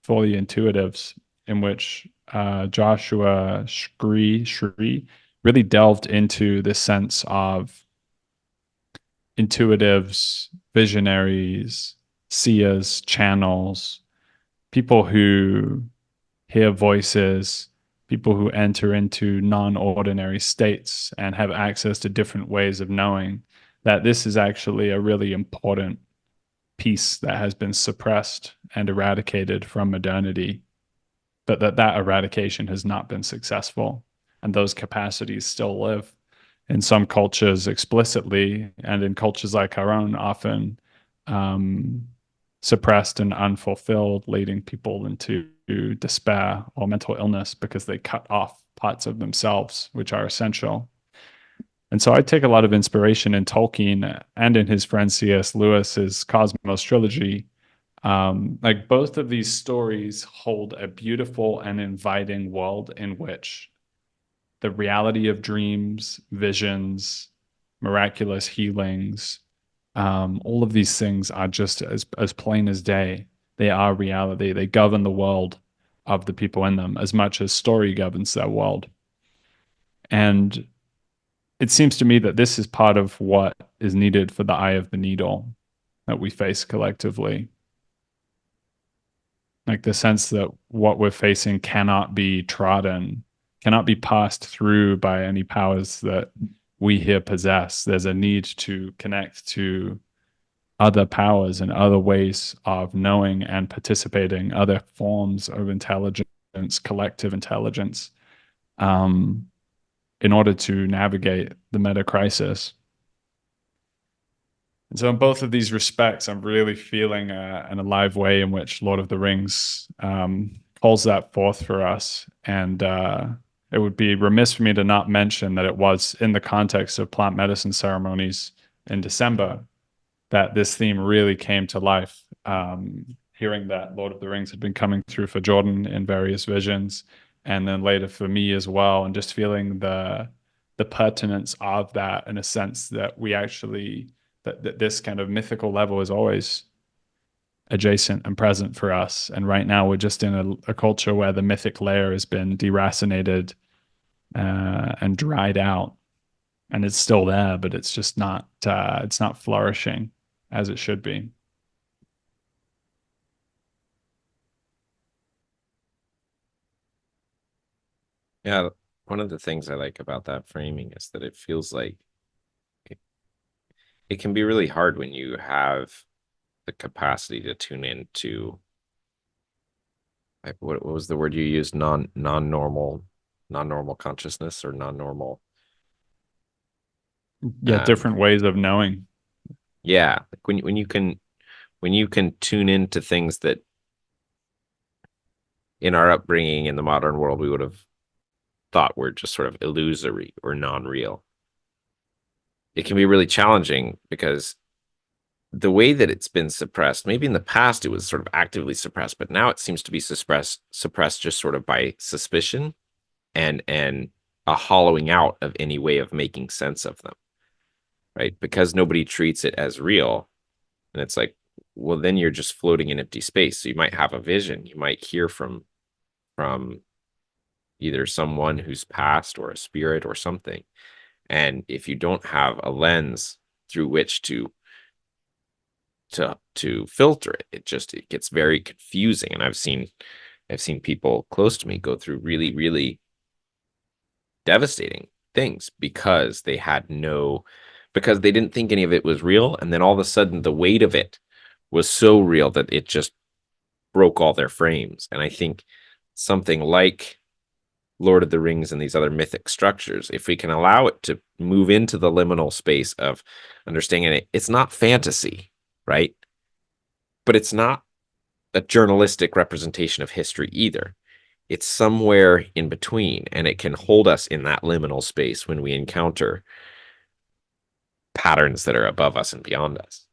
for the intuitives, in which Joshua Shri really delved into the sense of intuitives, visionaries, seers, channels, people who hear voices, people who enter into non-ordinary states and have access to different ways of knowing, that this is actually a really important piece that has been suppressed and eradicated from modernity, but that eradication has not been successful. And those capacities still live in some cultures explicitly, and in cultures like our own, often suppressed and unfulfilled, leading people into despair or mental illness because they cut off parts of themselves which are essential. And so I take a lot of inspiration in Tolkien and in his friend C.S. Lewis's Cosmos trilogy. Like both of these stories hold a beautiful and inviting world in which the reality of dreams, visions, miraculous healings, all of these things are just as plain as day. They are reality. They govern the world of the people in them as much as story governs their world. And it seems to me that this is part of what is needed for the eye of the needle that we face collectively. Like the sense that what we're facing cannot be trodden, cannot be passed through by any powers that we here possess. There's a need to connect to other powers and other ways of knowing and participating, other forms of intelligence, collective intelligence, in order to navigate the meta crisis. And so in both of these respects, I'm really feeling an alive way in which Lord of the Rings calls that forth for us. And it would be remiss for me to not mention that it was in the context of plant medicine ceremonies in December that this theme really came to life. Hearing that Lord of the Rings had been coming through for Jordan in various visions, and then later for me as well, and just feeling the pertinence of that, in a sense that we actually, that this kind of mythical level is always adjacent and present for us. And right now we're just in a culture where the mythic layer has been deracinated and dried out, and it's still there, but it's just not it's not flourishing as it should be. Yeah, one of the things I like about that framing is that it feels like it, it can be really hard when you have the capacity to tune into, like, what was the word you used? Non-normal consciousness, or non-normal. Yeah, different ways of knowing. Yeah, like when you can tune into things that in our upbringing in the modern world we would have thought were just sort of illusory or non-real. It can be really challenging because the way that it's been suppressed, maybe in the past it was sort of actively suppressed, but now it seems to be suppressed just sort of by suspicion and a hollowing out of any way of making sense of them, right? Because nobody treats it as real. And it's like, well, then you're just floating in empty space. So you might have a vision, you might hear from either someone who's passed or a spirit or something. And if you don't have a lens through which to filter it, it gets very confusing. And I've seen people close to me go through really, really devastating things because they didn't think any of it was real. And then all of a sudden the weight of it was so real that it just broke all their frames. And I think something like Lord of the Rings and these other mythic structures, if we can allow it to move into the liminal space of understanding it, it's not fantasy, right? But it's not a journalistic representation of history either. It's somewhere in between, and it can hold us in that liminal space when we encounter patterns that are above us and beyond us.